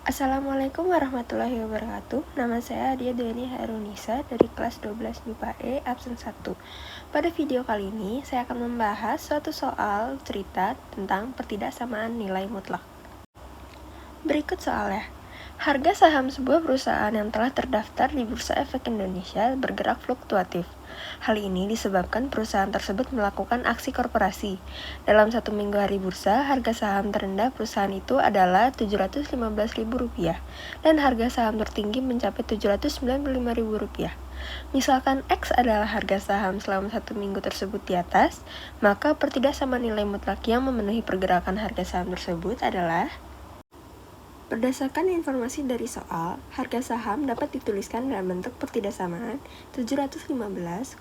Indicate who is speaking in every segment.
Speaker 1: Assalamualaikum warahmatullahi wabarakatuh. Nama saya Adia Deni Harunisa dari kelas 12 MIPA E, absen 1. Pada video kali ini, saya akan membahas suatu soal cerita tentang pertidaksamaan nilai mutlak. Berikut soalnya. Harga saham sebuah perusahaan yang telah terdaftar di Bursa Efek Indonesia bergerak fluktuatif. Hal ini disebabkan perusahaan tersebut melakukan aksi korporasi. Dalam 1 minggu hari bursa, harga saham terendah perusahaan itu adalah Rp715.000 dan harga saham tertinggi mencapai Rp795.000. Misalkan X adalah harga saham selama 1 minggu tersebut di atas, maka pertidaksamaan nilai mutlak yang memenuhi pergerakan harga saham tersebut adalah. Berdasarkan informasi dari soal, harga saham dapat dituliskan dalam bentuk pertidaksamaan 715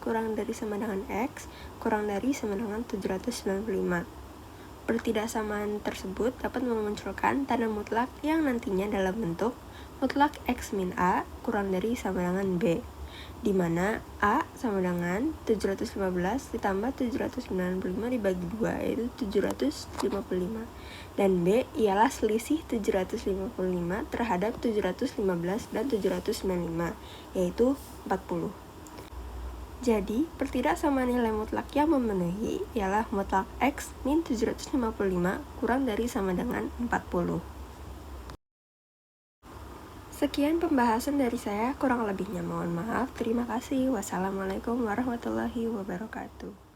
Speaker 1: kurang dari sama dengan X kurang dari sama dengan 795. Pertidaksamaan tersebut dapat memunculkan tanda mutlak yang nantinya dalam bentuk mutlak X min A kurang dari sama dengan B, di mana A sama dengan 715 ditambah 795 dibagi 2, yaitu 755. Dan B ialah selisih 755 terhadap 715 dan 795, yaitu 40. Jadi, pertidaksamaan nilai mutlak yang memenuhi ialah mutlak X min 755 kurang dari sama dengan 40. Sekian pembahasan dari saya, kurang lebihnya mohon maaf. Terima kasih. Wassalamualaikum warahmatullahi wabarakatuh.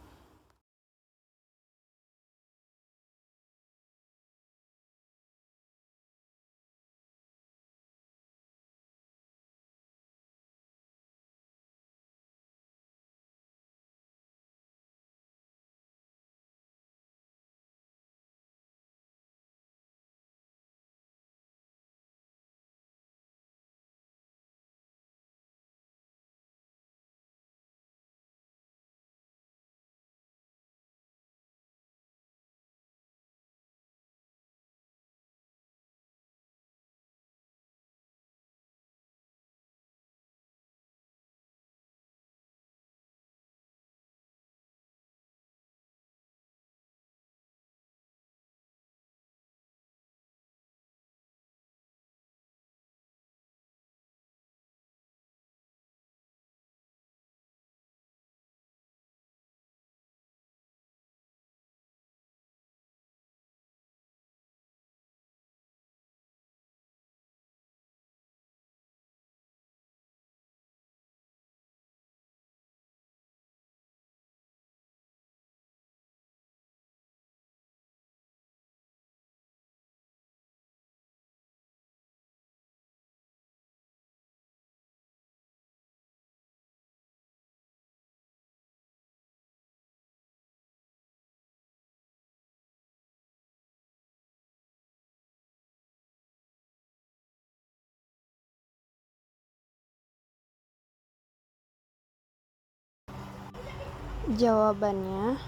Speaker 2: Jawabannya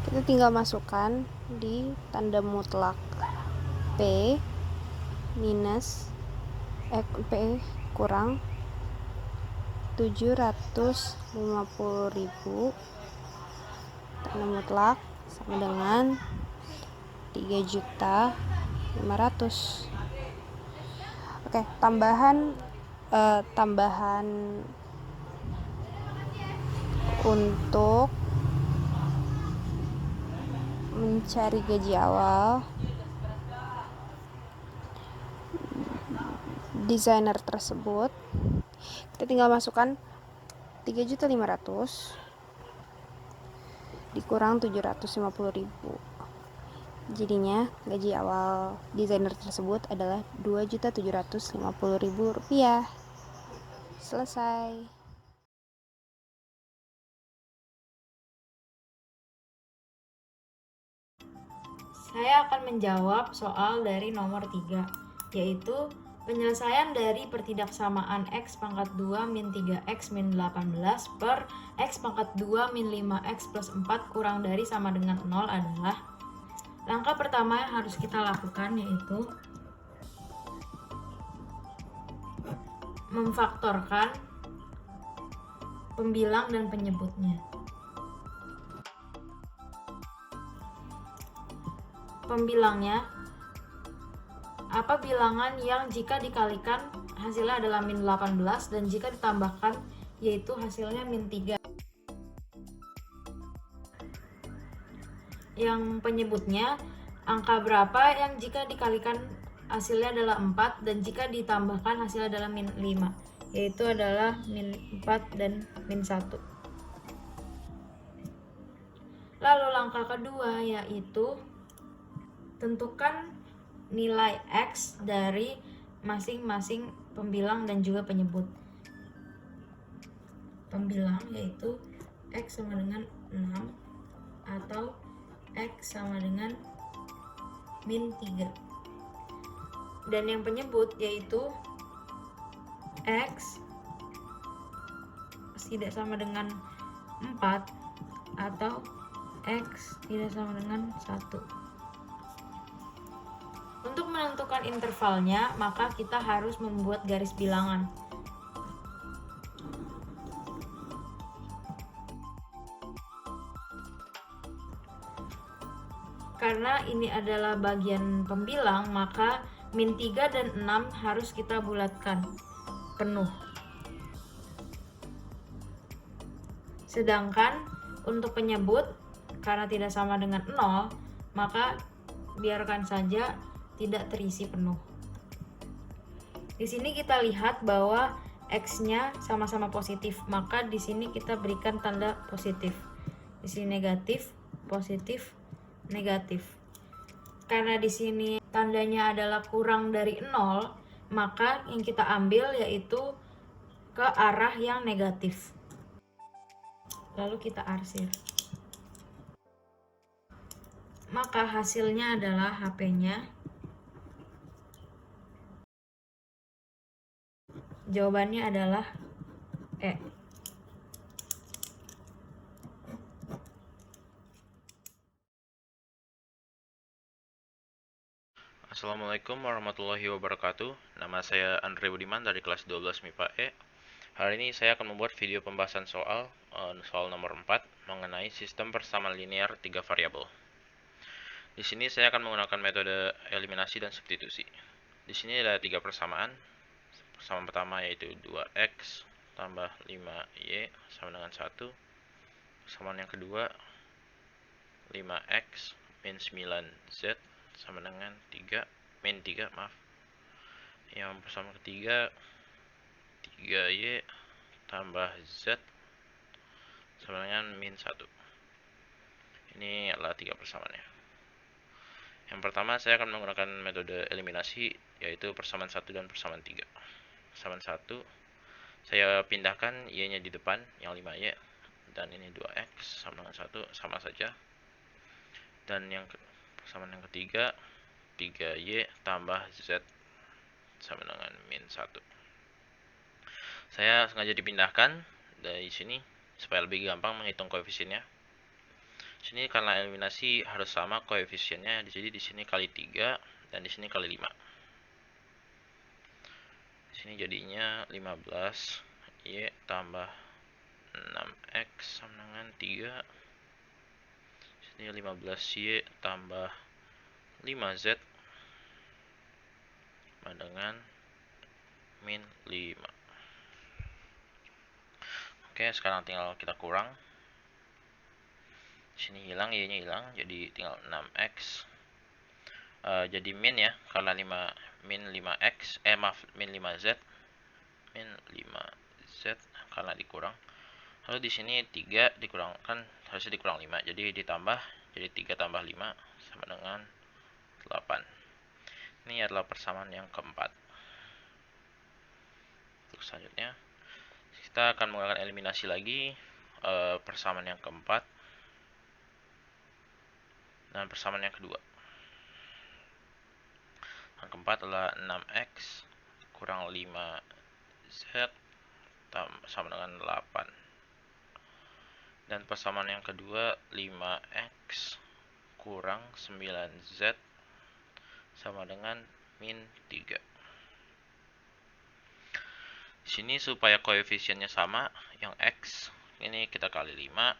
Speaker 2: kita tinggal masukkan di tanda mutlak P minus P kurang 750.000 tanda mutlak sama dengan 3.500.000. Oke, tambahan untuk mencari gaji awal desainer tersebut, kita tinggal masukkan 3.500.000 dikurang 750.000. Jadinya gaji awal desainer tersebut adalah Rp2.750.000. Selesai.
Speaker 3: Saya akan menjawab soal dari nomor 3, yaitu penyelesaian dari pertidaksamaan X pangkat 2 min 3X min 18 per X pangkat 2 min 5X plus 4 kurang dari sama dengan 0 adalah. Langkah pertama yang harus kita lakukan yaitu memfaktorkan pembilang dan penyebutnya. Pembilangnya apa bilangan yang jika dikalikan hasilnya adalah min 18 dan jika ditambahkan yaitu hasilnya min 3. Yang penyebutnya, angka berapa yang jika dikalikan hasilnya adalah 4 dan jika ditambahkan hasilnya adalah min 5, yaitu adalah min 4 dan min 1. Lalu langkah kedua yaitu tentukan nilai X dari masing-masing pembilang dan juga penyebut. Pembilang yaitu X sama dengan 6 atau X sama dengan min 3. Dan yang penyebut yaitu X tidak sama dengan 4 atau X tidak sama dengan 1. Untuk menentukan intervalnya, maka kita harus membuat garis bilangan. Karena ini adalah bagian pembilang, maka min 3 dan 6 harus kita bulatkan penuh. Sedangkan untuk penyebut, karena tidak sama dengan 0, maka biarkan saja tidak terisi penuh. Di sini kita lihat bahwa X-nya sama-sama positif, maka di sini kita berikan tanda positif. Di sini negatif, positif, negatif. Karena di sini tandanya adalah kurang dari 0, maka yang kita ambil yaitu ke arah yang negatif. Lalu kita arsir. Maka hasilnya adalah HP-nya. Jawabannya adalah E.
Speaker 4: Assalamualaikum warahmatullahi wabarakatuh. Nama saya Andre Budiman dari kelas 12 MIPA E. Hari ini saya akan membuat video pembahasan soal nomor 4 mengenai sistem persamaan linear 3 variabel. Di sini saya akan menggunakan metode eliminasi dan substitusi. Di sini ada 3 persamaan. Persamaan pertama yaitu 2x tambah 5y sama dengan 1. Persamaan yang kedua 5x min 9z sama dengan 3 min 3 maaf. Yang persamaan ketiga 3y tambah z sama dengan min 1. Ini adalah 3 persamaannya. Yang pertama saya akan menggunakan metode eliminasi, yaitu persamaan 1 dan persamaan 3. Persamaan 1 saya pindahkan y-nya di depan yang 5y, dan ini 2x sama dengan 1 sama saja. Dan yang persamaan yang ketiga 3y tambah z sama dengan min 1. Saya sengaja dipindahkan dari sini supaya lebih gampang menghitung koefisiennya. Sini karena eliminasi harus sama koefisiennya, jadi di sini kali 3 dan di sini kali 5. Di sini jadinya 15y tambah 6x sama dengan 3. Di sini 15y tambah 5z sama dengan min 5. Oke, sekarang tinggal kita kurang. Sini hilang, y-nya hilang, jadi tinggal 6x. Jadi min ya, karena min 5x, min 5z, min 5z karena dikurang. Lalu di sini 3 dikurangkan, harusnya dikurang 5, jadi ditambah, jadi 3 tambah 5 sama dengan 8. Ini adalah persamaan yang keempat. Untuk selanjutnya kita akan menggunakan eliminasi lagi, persamaan yang keempat dan persamaan yang kedua. Yang keempat adalah 6x kurang 5z sama dengan 8. Dan persamaan yang kedua 5x kurang 9z sama dengan min 3. Di sini supaya koefisiennya sama, yang x ini kita kali 5,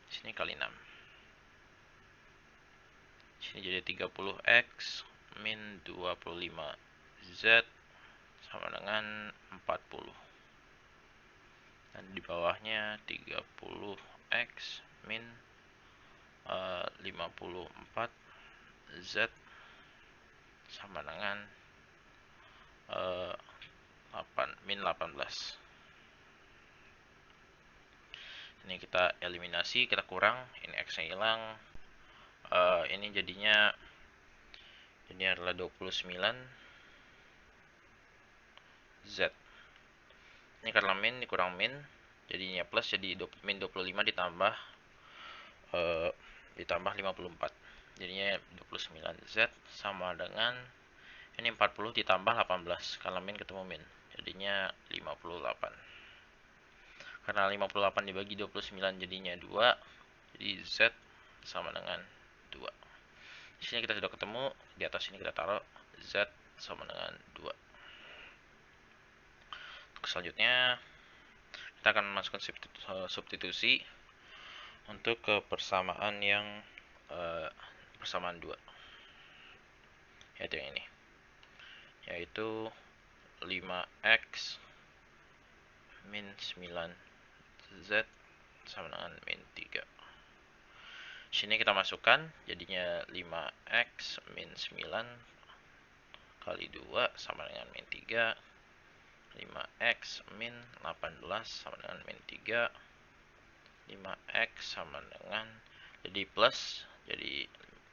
Speaker 4: di sini kali 6. Di sini jadi 30x min 25 Z sama dengan 40. Dan di bawahnya 30X min 54 Z sama dengan min 18. Ini kita eliminasi, kita kurang, ini X nya hilang, ini jadinya adalah 29 Z. Ini karena min dikurang min, jadinya plus, jadi min 25 ditambah 54, jadinya 29 Z sama dengan ini 40 ditambah 18, karena min ketemu min, jadinya 58. Karena 58 dibagi 29 jadinya 2, jadi Z sama dengan 2. Di sini kita sudah ketemu, di atas ini kita taruh Z sama dengan 2. Untuk selanjutnya kita akan masukkan substitusi untuk ke persamaan yang persamaan 2, yaitu yang ini, yaitu 5X min 9 Z sama dengan min 3. Sini kita masukkan, jadinya 5X min 9 kali 2 sama dengan min 3. 5X min 18 sama dengan min 3. 5X sama dengan, jadi plus, jadi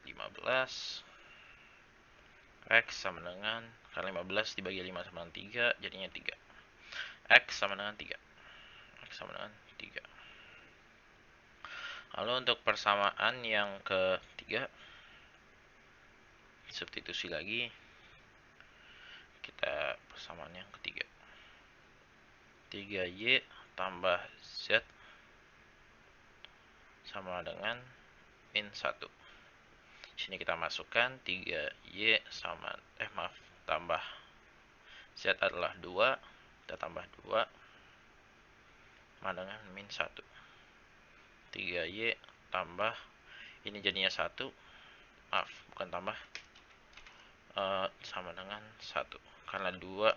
Speaker 4: 15. X sama dengan, karena 15 dibagi 5 sama dengan 3, jadinya 3. X sama dengan 3. X sama dengan 3. Lalu untuk persamaan yang ketiga, substitusi lagi, kita persamaan yang ketiga, 3Y tambah Z sama dengan min 1. Sini kita masukkan 3Y tambah Z adalah 2, kita tambah 2 sama dengan min 1. 3Y tambah, ini jadinya 1, bukan tambah, sama dengan 1, karena 2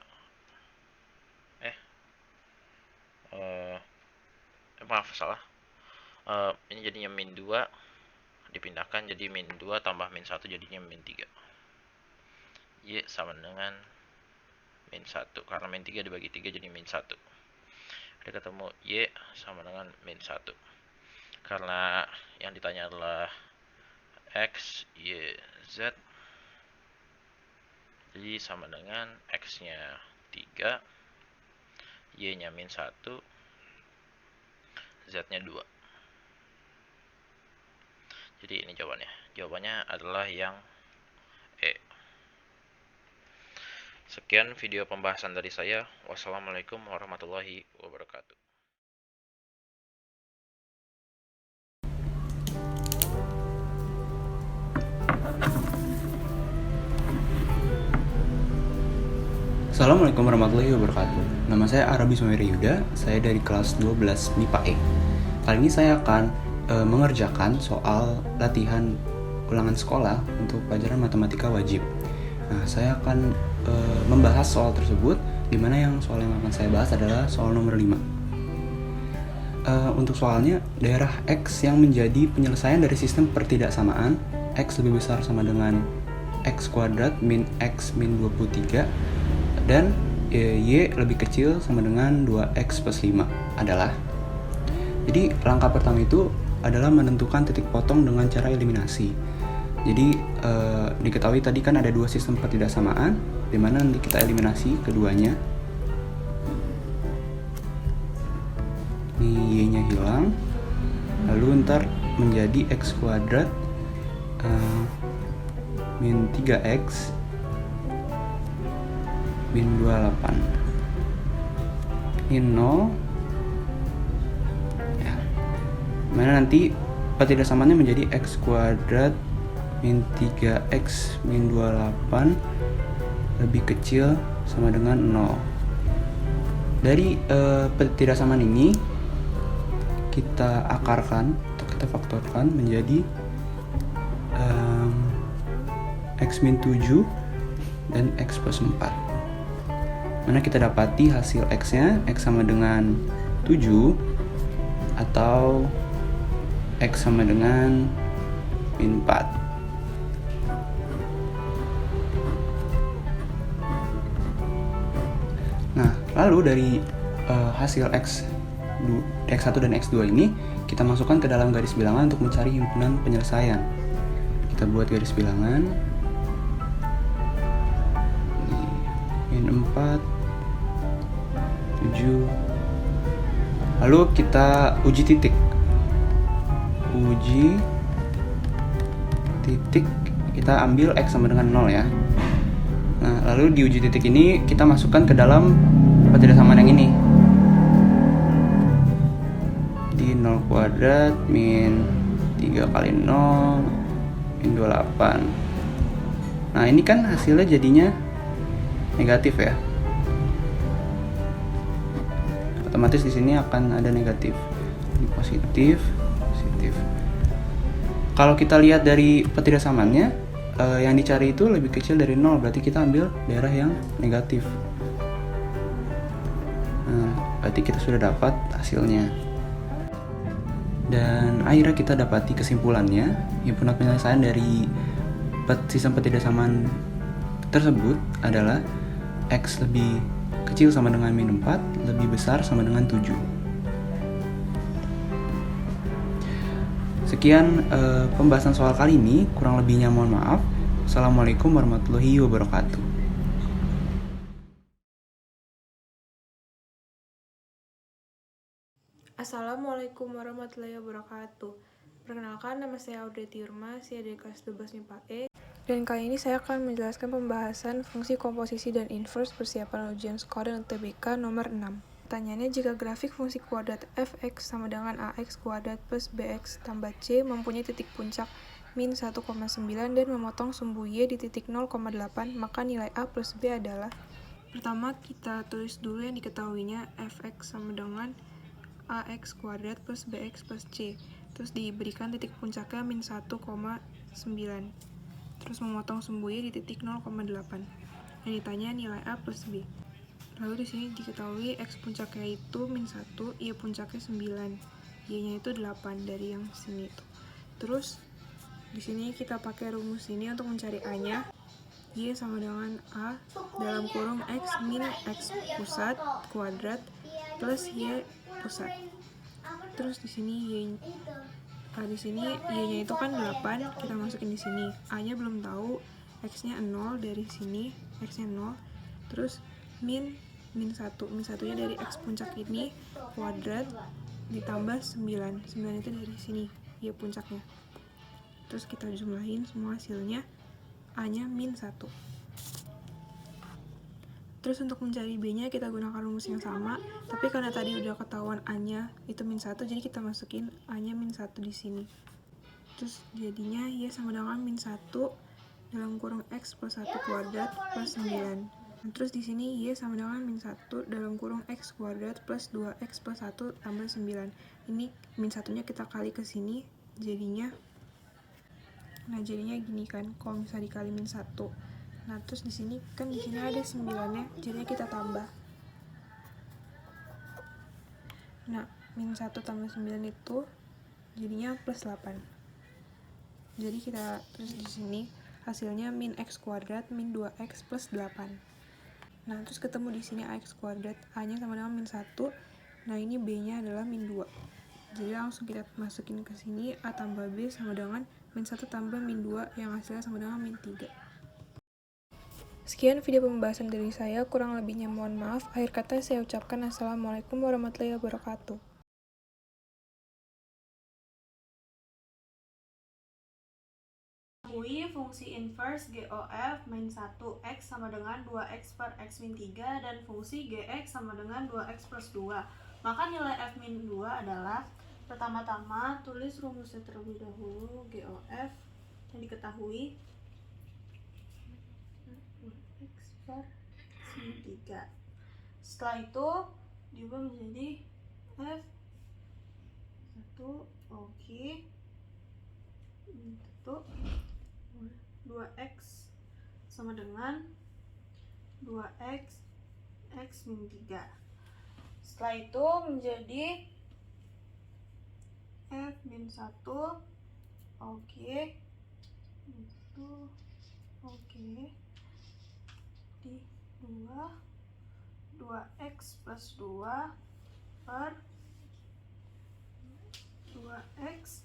Speaker 4: salah, ini jadinya min 2, dipindahkan jadi min 2 tambah min 1 jadinya min 3. Y sama dengan min 1, karena min 3 dibagi 3 jadi min 1. Ada ketemu Y sama dengan min 1. Karena yang ditanya adalah X, Y, Z, jadi sama dengan X nya 3, Y nya min 1, Z nya 2. Jadi ini jawabannya. Jawabannya adalah yang E. Sekian video pembahasan dari saya. Wassalamualaikum warahmatullahi wabarakatuh.
Speaker 5: Assalamualaikum warahmatullahi wabarakatuh. Nama saya Arabi Sumairi Yuda, saya dari kelas 12 MIPA E. Kali ini saya akan mengerjakan soal latihan ulangan sekolah untuk pelajaran matematika wajib. Nah, saya akan membahas soal tersebut, di mana yang soal yang akan saya bahas adalah soal nomor 5. Untuk soalnya, daerah X yang menjadi penyelesaian dari sistem pertidaksamaan X lebih besar sama dengan X kuadrat min X min 23 dan Y lebih kecil sama dengan 2X plus 5 adalah. Jadi langkah pertama itu adalah menentukan titik potong dengan cara eliminasi. Jadi diketahui tadi kan ada dua sistem pertidaksamaan, di mana nanti kita eliminasi keduanya. Ini Y-nya hilang, lalu ntar menjadi X kuadrat min 3X min 28. Ini 0 ya. Mana nanti pertidaksamaannya menjadi X kuadrat min 3X min 28 lebih kecil sama dengan 0. Dari pertidaksamaan ini kita akarkan atau kita faktorkan menjadi X min 7, dan X plus 4. Mana kita dapati hasil X-nya, X sama dengan 7, atau X sama dengan min 4. Nah, lalu dari hasil X1 dan X2 ini, kita masukkan ke dalam garis bilangan untuk mencari himpunan penyelesaian. Kita buat garis bilangan. Min 4, 7. Lalu kita uji titik. Uji titik, kita ambil X sama dengan 0 ya. Nah, lalu di uji titik ini kita masukkan ke dalam ketidaksamaan yang ini. Di 0 kuadrat min 3 kali 0 min 28. Nah, ini kan hasilnya jadinya negatif ya. Otomatis di sini akan ada negatif. Ini positif, positif. Kalau kita lihat dari ketidaksamaannya, yang dicari itu lebih kecil dari 0, berarti kita ambil daerah yang negatif. Nah, berarti kita sudah dapat hasilnya. Dan akhirnya kita dapati kesimpulannya, himpunan penyelesaian dari sistem ketidaksamaan tersebut adalah X lebih kecil sama dengan min 4, lebih besar sama dengan 7. Sekian pembahasan soal kali ini, kurang lebihnya mohon maaf. Assalamualaikum warahmatullahi wabarakatuh.
Speaker 1: Assalamualaikum warahmatullahi wabarakatuh. Perkenalkan, nama saya Audrey Tiurma, saya dari kelas 12 MIPA E. Dan kali ini saya akan menjelaskan pembahasan fungsi komposisi dan inverse persiapan ujian sekolah dan UTBK nomor 6. Pertanyaannya, jika grafik fungsi kuadrat fx sama dengan ax kuadrat plus bx tambah c mempunyai titik puncak min 1,9 dan memotong sumbu y di titik 0,8, maka nilai a plus b adalah. Pertama, kita tulis dulu yang diketahuinya, fx sama dengan ax kuadrat plus bx plus c. Terus diberikan titik puncaknya min 1,9. Terus memotong sumbu y di titik 0,8. Yang ditanya nilai a plus b. Lalu di sini diketahui x puncaknya itu min 1, y puncaknya 9, y-nya itu 8 dari yang sini itu. Terus di sini kita pakai rumus ini untuk mencari a-nya. Y sama dengan a dalam kurung x min x pusat kuadrat plus y pusat. Terus di sini y-nya itu kan 8, kita masukin di sini. A-nya belum tahu, x-nya 0 dari sini, x-nya 0. Terus min 1, min 1-nya dari x puncak ini kuadrat ditambah 9 itu dari sini, y puncaknya. Terus kita jumlahin semua hasilnya, a-nya min 1. Terus untuk mencari b-nya kita gunakan rumus yang sama, tapi karena tadi udah ketahuan a-nya itu min 1, jadi kita masukin a-nya min 1 di sini. Terus jadinya y sama dengan min 1 dalam kurung x plus 1 kuadrat plus 9. Terus di sini y sama dengan min 1 dalam kurung x kuadrat plus 2x plus 1 tambah 9. Ini min 1-nya kita kali ke sini, jadinya gini kan, kalau misalnya dikali min 1. Nah, terus di sini kan di sini ada 9-nya, jadinya kita tambah. Nah, min 1 tambah 9 itu jadinya plus 8. Jadi kita terus di sini hasilnya min x kuadrat min 2x plus 8. Nah, terus ketemu di sini ax kuadrat, a-nya sama dengan min 1. Nah, ini b-nya adalah min 2. Jadi langsung kita masukin ke sini, a tambah b sama dengan min 1 tambah min 2 yang hasilnya sama dengan min 3. Sekian video pembahasan dari saya, kurang lebihnya mohon maaf. Akhir kata saya ucapkan Assalamualaikum warahmatullahi wabarakatuh.
Speaker 3: Fungsi inverse GOF min 1 X sama dengan 2X per X min 3 dan fungsi GX sama dengan 2X plus 2. Maka nilai F min 2 adalah, pertama-tama tulis rumusnya terlebih dahulu. GOF yang diketahui 2X per X min 3. Setelah itu diubah menjadi F 1 oke 2x
Speaker 1: sama dengan 2x x min 3. Setelah itu menjadi f min 1 oke itu oke di 2x plus 2 per 2x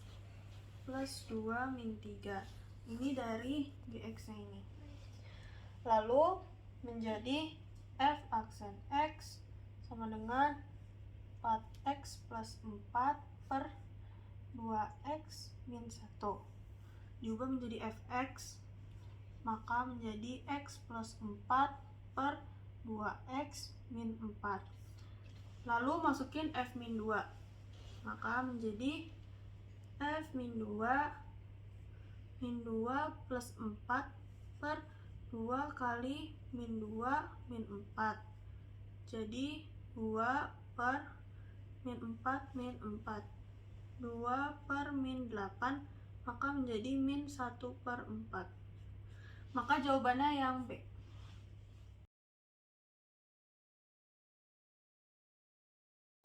Speaker 1: plus 2 min 3. Ini dari gx nya ini. Lalu menjadi f aksen x sama dengan 4x plus 4 per 2x min 1 diubah menjadi fx, maka menjadi x plus 4 per 2x min 4. Lalu masukin f min 2, maka menjadi f min 2 plus 4 per 2 kali min 2 min 4. Jadi 2 per min 4 min 4. 2 per min 8, maka menjadi min 1 per 4. Maka jawabannya yang B.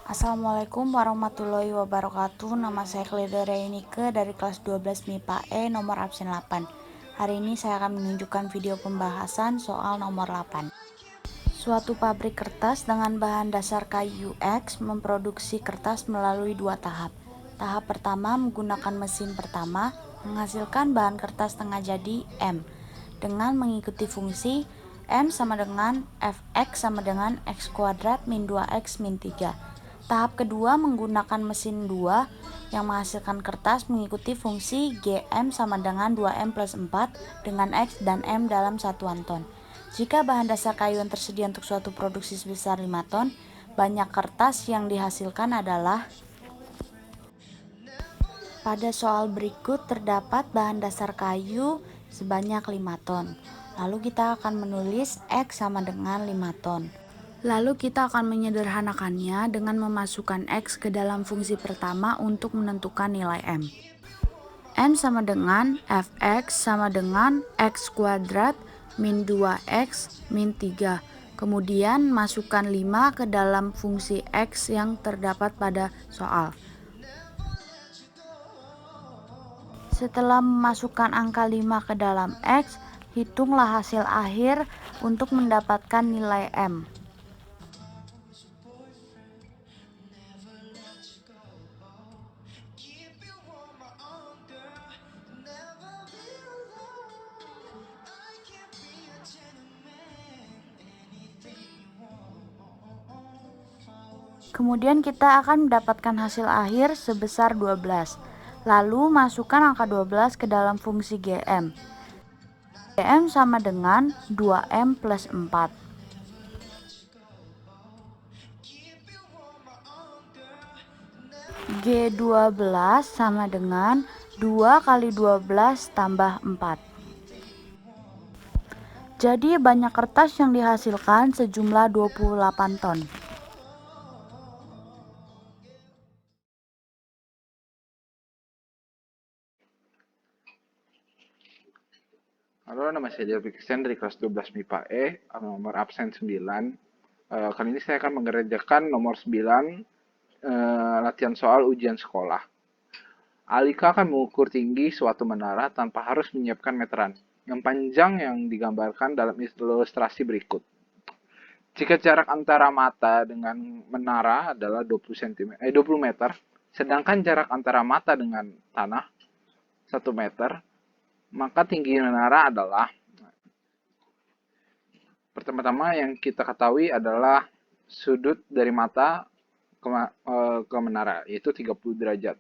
Speaker 6: Assalamualaikum warahmatullahi wabarakatuh. Nama saya Cleda Rainike dari kelas 12 MIPA E nomor absen 8. Hari ini saya akan menunjukkan video pembahasan soal nomor 8. Suatu pabrik kertas dengan bahan dasar kayu X memproduksi kertas melalui dua tahap. Tahap pertama menggunakan mesin pertama menghasilkan bahan kertas setengah jadi M dengan mengikuti fungsi M sama dengan Fx sama dengan X kuadrat min 2X min 3. Tahap kedua menggunakan mesin 2 yang menghasilkan kertas mengikuti fungsi Gm sama dengan 2M plus 4 dengan X dan M dalam satuan ton. Jika bahan dasar kayu yang tersedia untuk suatu produksi sebesar 5 ton, banyak kertas yang dihasilkan adalah. Pada soal berikut terdapat bahan dasar kayu sebanyak 5 ton. Lalu kita akan menulis X sama dengan 5 ton. Lalu kita akan menyederhanakannya dengan memasukkan X ke dalam fungsi pertama untuk menentukan nilai M. M sama dengan Fx sama dengan X kuadrat min 2X min 3. Kemudian masukkan 5 ke dalam fungsi X yang terdapat pada soal. Setelah memasukkan angka 5 ke dalam X, hitunglah hasil akhir untuk mendapatkan nilai M. Kemudian kita akan mendapatkan hasil akhir sebesar 12. Lalu masukkan angka 12 ke dalam fungsi Gm. Gm sama dengan 2M plus 4. G12 sama dengan 2 kali 12 tambah 4. Jadi banyak kertas yang dihasilkan sejumlah 28 ton.
Speaker 7: Halo, nama saya Delvi Christian dari kelas 12 MIPA E, nomor absen 9. Kali ini saya akan mengerjakan nomor 9, latihan soal ujian sekolah. Alika akan mengukur tinggi suatu menara tanpa harus menyiapkan meteran yang panjang yang digambarkan dalam ilustrasi berikut. Jika jarak antara mata dengan menara adalah 20 meter, sedangkan jarak antara mata dengan tanah 1 meter, maka tinggi menara adalah, pertama-tama yang kita ketahui adalah sudut dari mata ke menara, yaitu 30 derajat.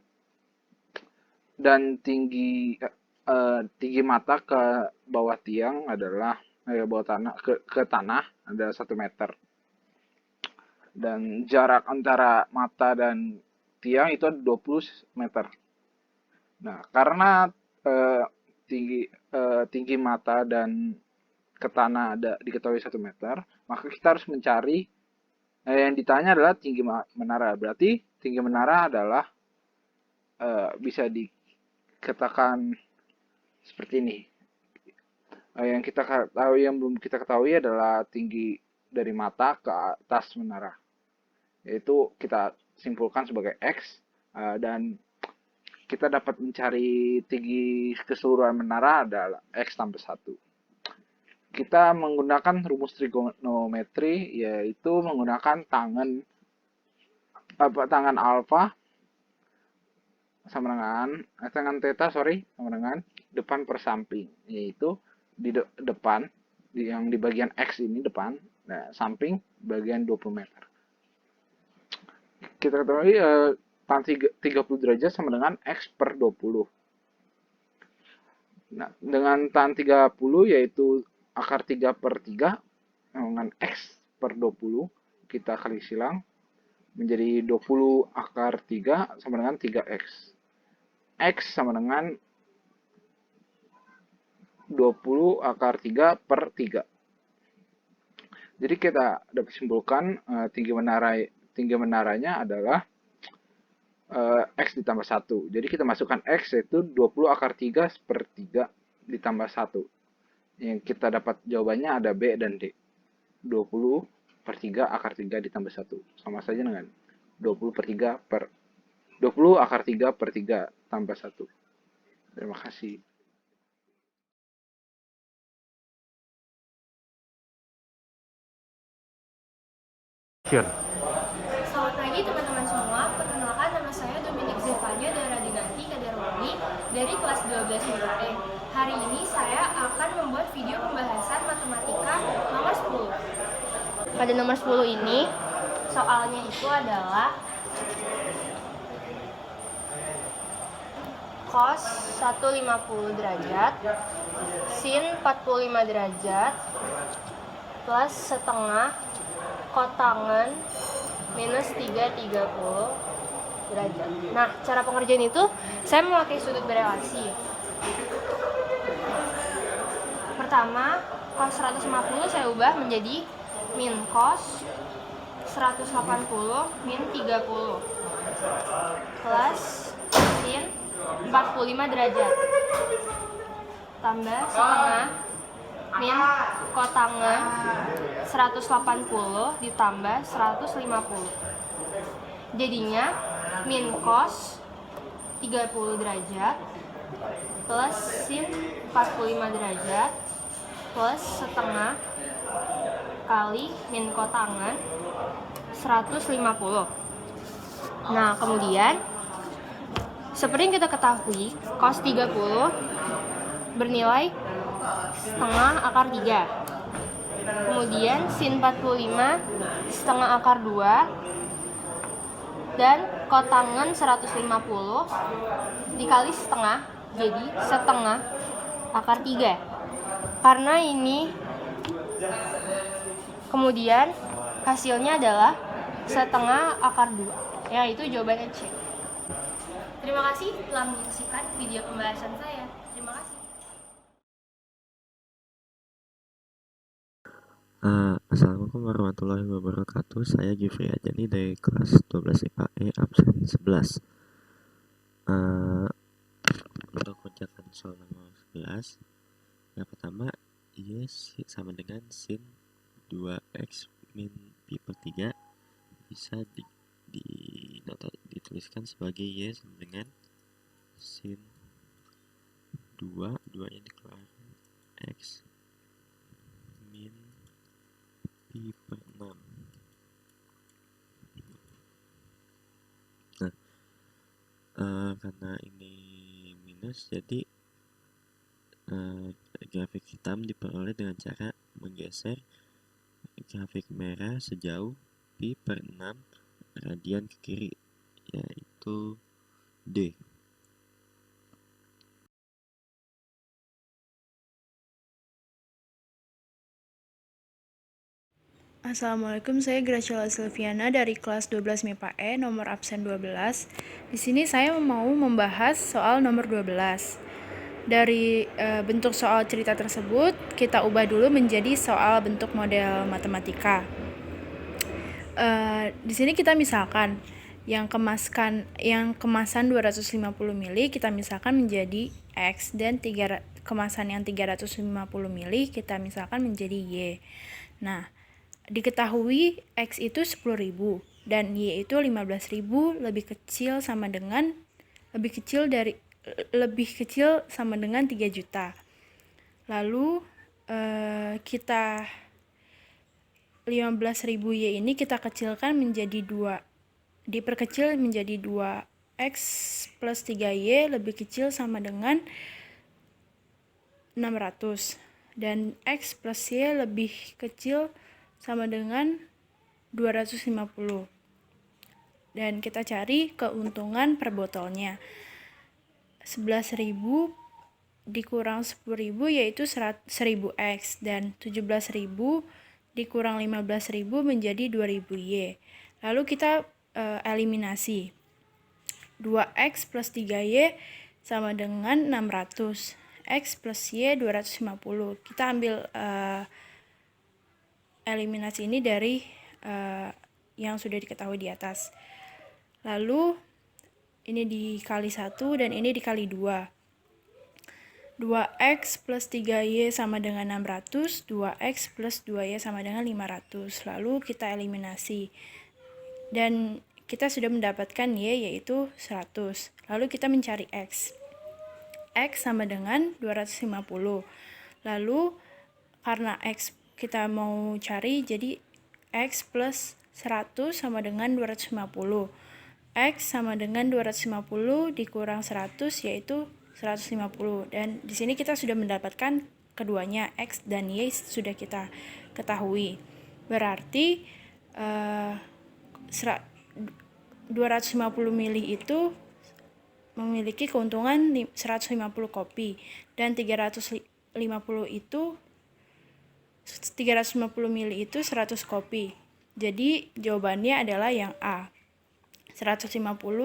Speaker 7: Dan tinggi mata ke bawah tiang adalah, bawah tanah ke tanah adalah 1 meter. Dan jarak antara mata dan tiang itu 20 meter. Nah, karena tinggi mata dan ke tanah diketahui 1 meter, maka kita harus mencari, yang ditanya adalah tinggi menara. Berarti tinggi menara adalah bisa dikatakan seperti ini. Yang kita ketahui, yang belum kita ketahui adalah tinggi dari mata ke atas menara, yaitu kita simpulkan sebagai X, dan kita dapat mencari tinggi keseluruhan menara adalah X tambah 1. Kita menggunakan rumus trigonometri, yaitu menggunakan tangan alfa sama dengan tangan theta sama dengan depan per samping, yaitu di depan yang di bagian X ini depan, nah samping bagian 20 meter. Kita ketahui tan 30 derajat sama dengan X per 20. Nah, dengan tan 30 yaitu akar 3 per 3 dengan X per 20, kita kali silang menjadi 20 akar 3 sama dengan 3X. X sama dengan 20 akar 3 per 3. Jadi kita dapat simpulkan tinggi menaranya adalah X ditambah 1. Jadi kita masukkan X yaitu 20 akar 3 per 3 ditambah 1. Yang kita dapat jawabannya ada B dan D. 20 per 3 akar 3 ditambah 1. Sama saja dengan 20 akar 3 per 3 tambah 1. Terima kasih.
Speaker 1: Selamat pagi teman-teman semua, perkenalkan nama saya Dominik Zevanya Daradinanti Kadarwani dari kelas 12 MIPA E. Hari ini saya akan membuat video pembahasan matematika nomor 10. Pada nomor 10 ini, soalnya itu adalah cos 150 derajat, sin 45 derajat, plus setengah kotangan minus 330 derajat. Nah, cara pengerjaan itu saya memakai sudut berelasi. Pertama, cos 150 saya ubah menjadi min cos 180 min 30 plus sin 45 derajat tambah setengah min kotangan 180 ditambah 150. Jadinya min cos 30 derajat plus sin 45 derajat plus setengah kali min kotangan 150. Nah, kemudian seperti yang kita ketahui, cos 30 bernilai setengah akar 3. Kemudian sin 45 setengah akar 2 dan kotangan 150 dikali setengah jadi setengah akar 3. Karena ini kemudian hasilnya adalah setengah akar 2, yaitu jawabannya C. Terima kasih telah menyaksikan video pembahasan saya. Terima kasih.
Speaker 8: Assalamualaikum warahmatullahi wabarakatuh. Saya Jufri Ajani dari kelas 12 IPA E absen 11. Untuk mengerjakan soal nomor 11, yang pertama Y sama dengan sin 2x min pi per 3 bisa dituliskan sebagai Y sama dengan sin 2 nya dikeluarkan x min pi per 6. Nah, karena ini minus, jadi grafik hitam diperoleh dengan cara menggeser grafik merah sejauh pi per 6 radian ke kiri, yaitu D.
Speaker 9: Assalamualaikum, saya Graciela Silviana dari kelas 12 MIPA E nomor absen 12. Di sini saya mau membahas soal nomor 12. Dari bentuk soal cerita tersebut, kita ubah dulu menjadi soal bentuk model matematika. Di sini kita misalkan yang kemasan 250 ml kita misalkan menjadi X dan kemasan yang 350 ml kita misalkan menjadi Y. Nah, diketahui X itu 10.000 dan Y itu 15.000 lebih kecil sama dengan 3 juta. Lalu kita 15.000 Y ini kita kecilkan menjadi 2. Diperkecil menjadi 2X plus 3Y lebih kecil sama dengan 600. Dan X plus Y lebih kecil sama dengan 250. Dan kita cari keuntungan per botolnya. 11.000 dikurang 10.000 yaitu 1.000X dan 17.000 dikurang 15.000 menjadi 2.000Y. Lalu kita eliminasi. 2X plus 3Y sama dengan 600. X plus Y 250. Kita ambil eliminasi ini dari yang sudah diketahui di atas. Lalu ini dikali 1 dan ini dikali 2. 2X plus 3Y sama dengan 600, 2X plus 2Y sama dengan 500. Lalu kita eliminasi. Dan kita sudah mendapatkan Y yaitu 100. Lalu kita mencari X. X sama dengan 250. Lalu karena X kita mau cari, jadi X plus 100 sama dengan 250. X sama dengan 250 dikurang 100 yaitu 150. Dan di sini kita sudah mendapatkan keduanya, X dan Y sudah kita ketahui. Berarti 250 ml itu memiliki keuntungan 150 kopi dan 350 ml itu 100 kopi. Jadi jawabannya adalah yang A. 150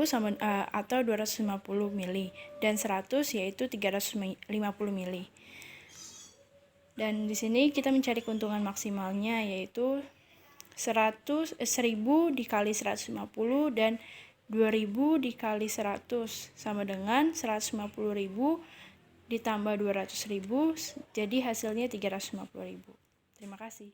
Speaker 9: sama atau 250 ml dan 100 yaitu 350 ml. Dan di sini kita mencari keuntungan maksimalnya yaitu 1000 dikali 150 dan 2000 dikali 100 sama dengan 150.000 ditambah 200.000, jadi hasilnya 350.000. Terima kasih.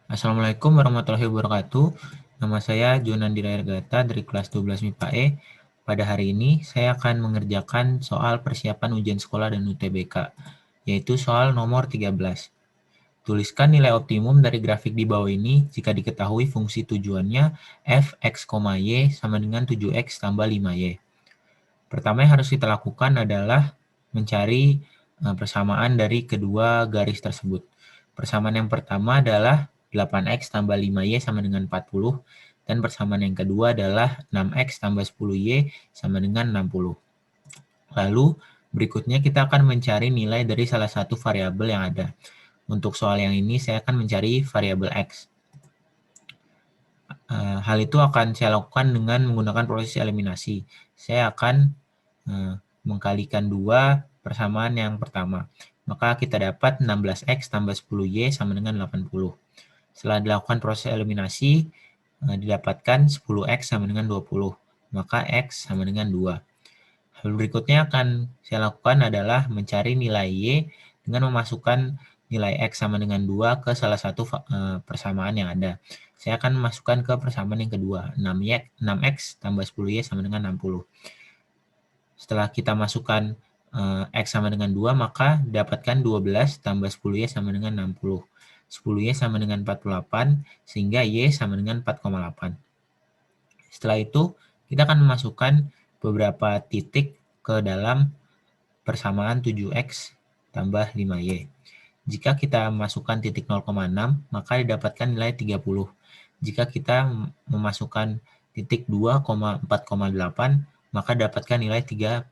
Speaker 10: Assalamualaikum warahmatullahi wabarakatuh. Nama saya Jonandira Ergata dari kelas 12 MIPA E. Pada hari ini saya akan mengerjakan soal persiapan ujian sekolah dan UTBK, yaitu soal nomor 13. Tuliskan nilai optimum dari grafik di bawah ini jika diketahui fungsi tujuannya f x, y sama dengan 7x tambah 5y. Pertama yang harus kita lakukan adalah mencari persamaan dari kedua garis tersebut. Persamaan yang pertama adalah 8x tambah 5y sama dengan 40, dan persamaan yang kedua adalah 6x tambah 10y sama dengan 60. Lalu berikutnya kita akan mencari nilai dari salah satu variabel yang ada. Untuk soal yang ini saya akan mencari variabel X. Hal itu akan saya lakukan dengan menggunakan proses eliminasi. Saya akan mengkalikan 2 persamaan yang pertama. Maka kita dapat 16x tambah 10y sama dengan 80. Setelah dilakukan proses eliminasi, didapatkan 10x sama dengan 20. Maka x sama dengan 2. Hal berikutnya akan saya lakukan adalah mencari nilai y dengan memasukkan nilai x sama dengan 2 ke salah satu persamaan yang ada. Saya akan memasukkan ke persamaan yang kedua, 6x tambah 10y sama dengan 60. Setelah kita masukkan x sama dengan 2, maka dapatkan 12 tambah 10y sama dengan 60. 10y sama dengan 48, sehingga y sama dengan 4,8. Setelah itu, kita akan memasukkan beberapa titik ke dalam persamaan 7x tambah 5y. Jika kita masukkan titik 0,6, maka didapatkan nilai 30. Jika kita memasukkan titik 2,4,8, maka dapatkan nilai 38.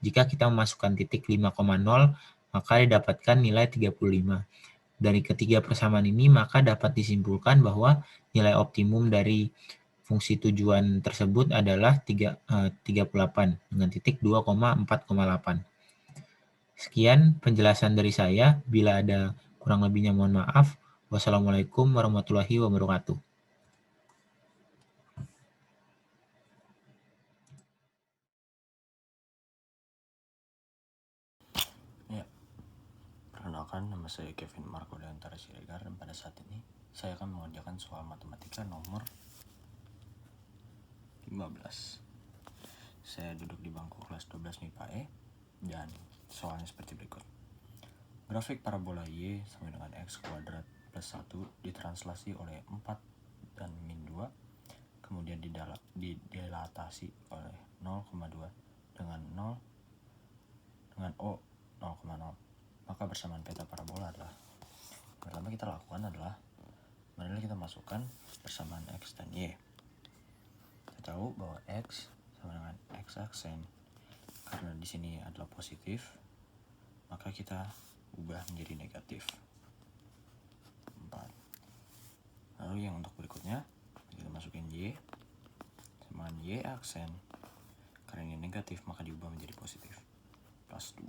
Speaker 10: Jika kita memasukkan titik 5,0, maka didapatkan nilai 35. Dari ketiga persamaan ini, maka dapat disimpulkan bahwa nilai optimum dari fungsi tujuan tersebut adalah 38 dengan titik 2,4,8. Sekian penjelasan dari saya. Bila ada kurang lebihnya mohon maaf. Wassalamualaikum warahmatullahi wabarakatuh.
Speaker 11: Perkenalkan, nama saya Kevin Marco Deantara Siregar, dan pada saat ini saya akan mengerjakan soal matematika nomor 15. Saya duduk di bangku kelas 12 MIPA E, dan soalnya seperti berikut. Grafik parabola Y sama dengan X kuadrat plus 1 ditranslasi oleh 4 dan min 2, kemudian didilatasi oleh 0,2 dengan O 0,0. Maka bersamaan peta parabola adalah, pertama kita lakukan adalah marilah kita masukkan persamaan X dan Y. Kita tahu bahwa X sama dengan X aksen, karena di sini adalah positif, maka kita ubah menjadi negatif 4. Lalu yang untuk berikutnya kita masukin Y sama dengan Y aksen, karena ini negatif maka diubah menjadi positif plus 2.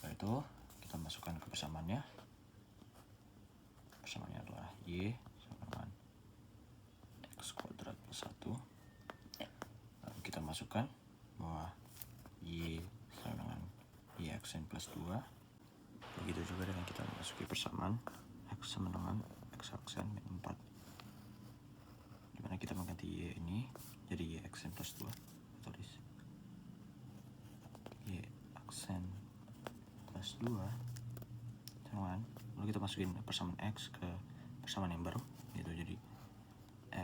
Speaker 11: Oleh itu kita masukkan ke persamaannya. Persamaannya adalah Y sama dengan X kuadrat plus 1. Lalu kita masukkan bahwa Y sama dengan Y aksen plus 2. Begitu juga dengan kita memasuki persamaan X sama dengan X aksen min 4, dimana kita mengganti Y ini jadi Y aksen plus 2. Tulis Y aksen plus 2 sama, lalu kita masukin persamaan X ke persamaan yang baru, yaitu jadi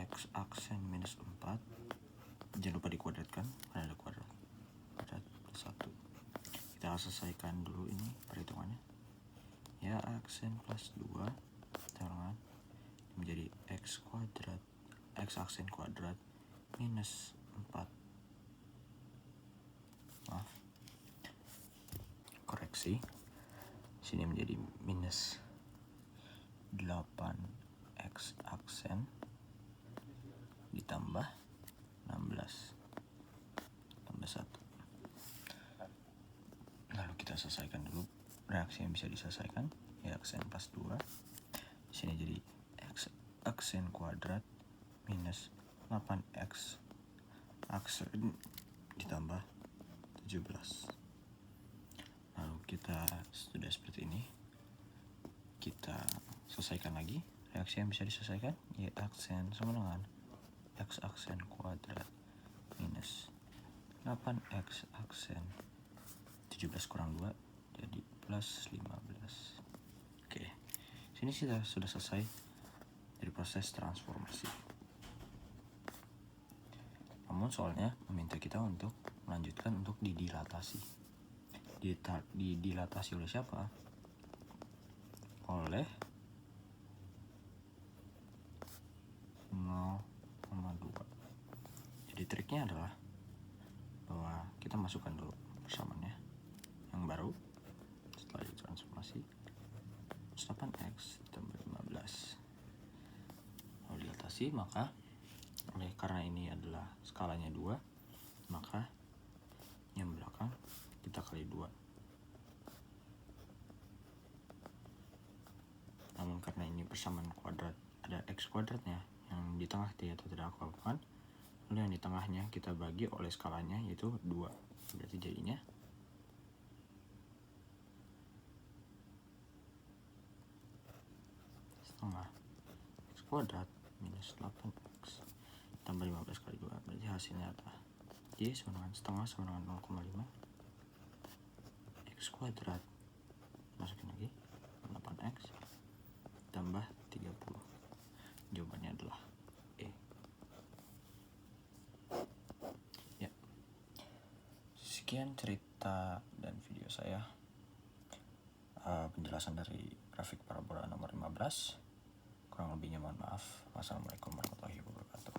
Speaker 11: X aksen minus 4. Jangan lupa dikuadratkan karena ada kuadrat plus 1. Kita selesaikan dulu ini perhitungannya. Ya aksen plus 2 sama menjadi X kuadrat, X aksen kuadrat minus 4. Maaf, koreksi, sini menjadi minus 8X aksen ditambah 16 tambah 1. Lalu kita selesaikan dulu reaksi yang bisa diselesaikan. Ya aksen plus 2, di sini jadi X aksen kuadrat minus 8X aksen ditambah 17. Lalu kita sudah seperti ini, kita selesaikan lagi reaksi yang bisa diselesaikan. Y aksen sama dengan X aksen kuadrat minus 8X aksen 17 kurang 2 jadi plus 15. Oke, sini kita sudah selesai dari proses transformasi. Namun soalnya meminta kita untuk melanjutkan untuk didilatasi. Didilatasi oleh siapa? Oleh 0,2. Jadi triknya adalah bahwa kita masukkan dulu persamaannya yang baru setelah ditransformasi 8X tambah 15. Lalu dilatasi, maka karena ini adalah skalanya 2, maka yang belakang kita kali 2. Namun karena ini persamaan kuadrat, ada X kuadratnya, yang di tengah tidak aku lakukan, lalu yang di tengahnya kita bagi oleh skalanya, yaitu 2. Berarti jadinya setengah X kuadrat minus 8X tambah 15 kali 2, berarti hasilnya adalah Y sama dengan setengah sama dengan 0,5 X kuadrat, masukin lagi 8X tambah 30. Jawabannya adalah E. Ya, sekian cerita dan video saya, penjelasan dari grafik parabola nomor 15. Kurang lebihnya mohon maaf. Wassalamualaikum warahmatullahi wabarakatuh.